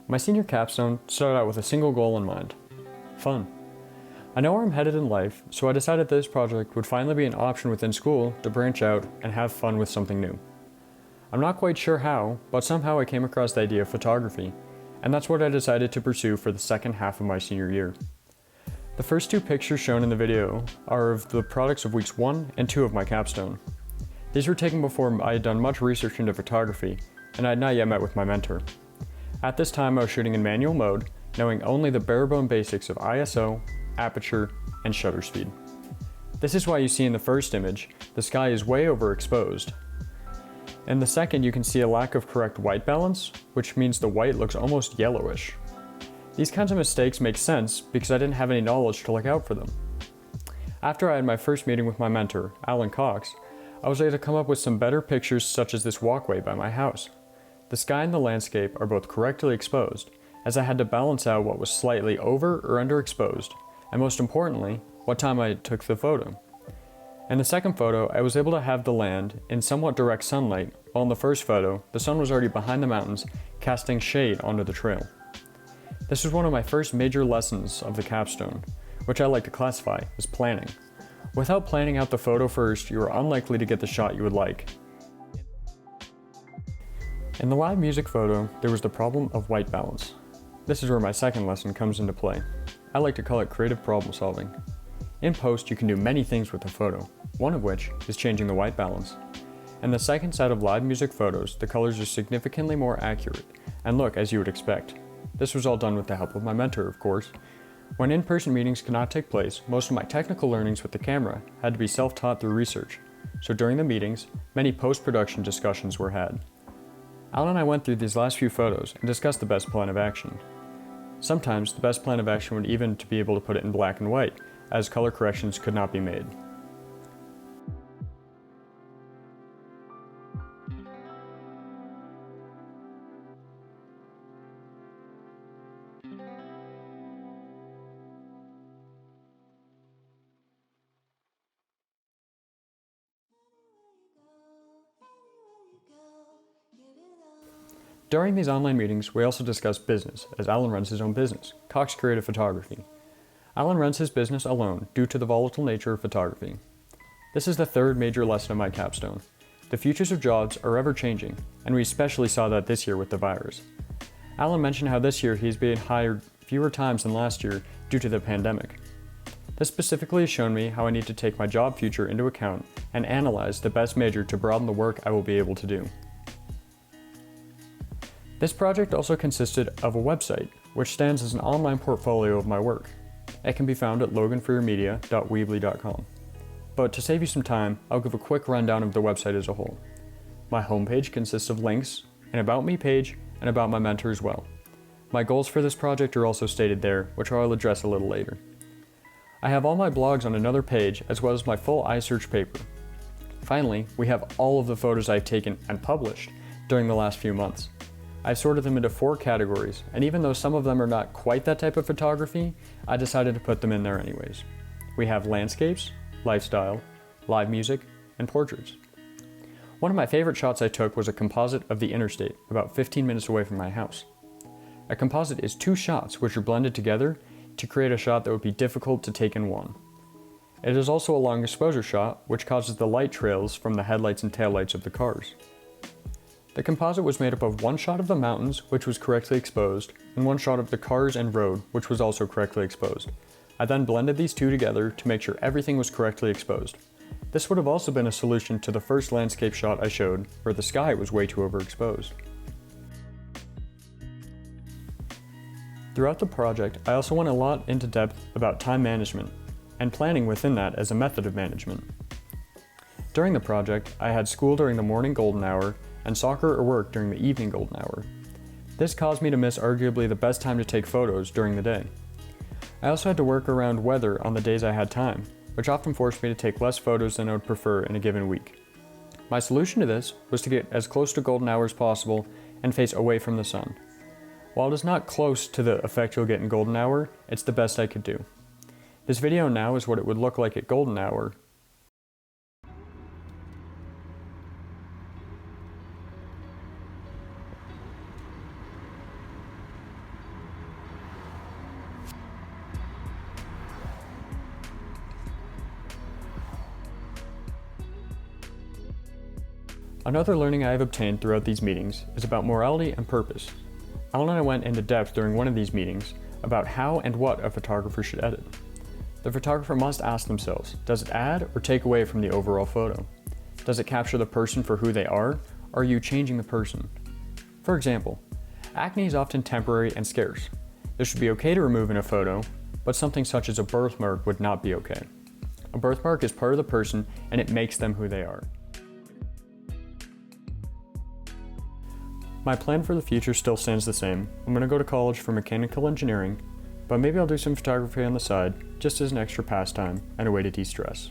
My senior capstone started out with a single goal in mind: fun. I know where I'm headed in life, so I decided this project would finally be an option within school to branch out and have fun with something new. I'm not quite sure how, but somehow I came across the idea of photography, and that's what I decided to pursue for the second half of my senior year. The first two pictures shown in the video are of the products of weeks 1 and 2 of my capstone. These were taken before I had done much research into photography, and I had not yet met with my mentor. At this time I was shooting in manual mode, knowing only the bare-bone basics of ISO, aperture, and shutter speed. This is why you see in the first image, the sky is way overexposed. In the second you can see a lack of correct white balance, which means the white looks almost yellowish. These kinds of mistakes make sense because I didn't have any knowledge to look out for them. After I had my first meeting with my mentor, Alan Cox, I was able to come up with some better pictures such as this walkway by my house. The sky and the landscape are both correctly exposed, as I had to balance out what was slightly over or underexposed, and most importantly, what time I took the photo. In the second photo, I was able to have the land in somewhat direct sunlight, while in the first photo, the sun was already behind the mountains, casting shade onto the trail. This was one of my first major lessons of the capstone, which I like to classify as planning. Without planning out the photo first, you are unlikely to get the shot you would like. In the live music photo, there was the problem of white balance. This is where my second lesson comes into play. I like to call it creative problem solving. In post, you can do many things with a photo, one of which is changing the white balance. In the second set of live music photos, the colors are significantly more accurate and look as you would expect. This was all done with the help of my mentor, of course. When in-person meetings could not take place, most of my technical learnings with the camera had to be self-taught through research, so during the meetings, many post-production discussions were had. Alan and I went through these last few photos and discussed the best plan of action. Sometimes, the best plan of action would even to be able to put it in black and white, as color corrections could not be made. During these online meetings, we also discussed business, as Alan runs his own business, Cox Creative Photography. Alan runs his business alone due to the volatile nature of photography. This is the third major lesson of my capstone. The futures of jobs are ever changing, and we especially saw that this year with the virus. Alan mentioned how this year he's been hired fewer times than last year due to the pandemic. This specifically has shown me how I need to take my job future into account and analyze the best major to broaden the work I will be able to do. This project also consisted of a website, which stands as an online portfolio of my work. It can be found at loganforyourmedia.weebly.com. But to save you some time, I'll give a quick rundown of the website as a whole. My homepage consists of links, an About Me page, and about my mentor as well. My goals for this project are also stated there, which I'll address a little later. I have all my blogs on another page, as well as my full iSearch paper. Finally, we have all of the photos I've taken and published during the last few months. I've sorted them into 4 categories, and even though some of them are not quite that type of photography, I decided to put them in there anyways. We have landscapes, lifestyle, live music, and portraits. One of my favorite shots I took was a composite of the interstate, about 15 minutes away from my house. A composite is 2 shots which are blended together to create a shot that would be difficult to take in one. It is also a long exposure shot, which causes the light trails from the headlights and taillights of the cars. The composite was made up of 1 shot of the mountains, which was correctly exposed, and 1 shot of the cars and road, which was also correctly exposed. I then blended these 2 together to make sure everything was correctly exposed. This would have also been a solution to the first landscape shot I showed, where the sky was way too overexposed. Throughout the project, I also went a lot into depth about time management, and planning within that as a method of management. During the project, I had school during the morning golden hour, and soccer or work during the evening golden hour. This caused me to miss arguably the best time to take photos during the day. I also had to work around weather on the days I had time, which often forced me to take less photos than I would prefer in a given week. My solution to this was to get as close to golden hour as possible and face away from the sun. While it is not close to the effect you'll get in golden hour, it's the best I could do. This video now is what it would look like at golden hour. Another learning I have obtained throughout these meetings is about morality and purpose. Alan and I went into depth during one of these meetings about how and what a photographer should edit. The photographer must ask themselves, does it add or take away from the overall photo? Does it capture the person for who they are, or are you changing the person? For example, acne is often temporary and scarce. This should be okay to remove in a photo, but something such as a birthmark would not be okay. A birthmark is part of the person and it makes them who they are. My plan for the future still stands the same. I'm going to go to college for mechanical engineering, but maybe I'll do some photography on the side, just as an extra pastime and a way to de-stress.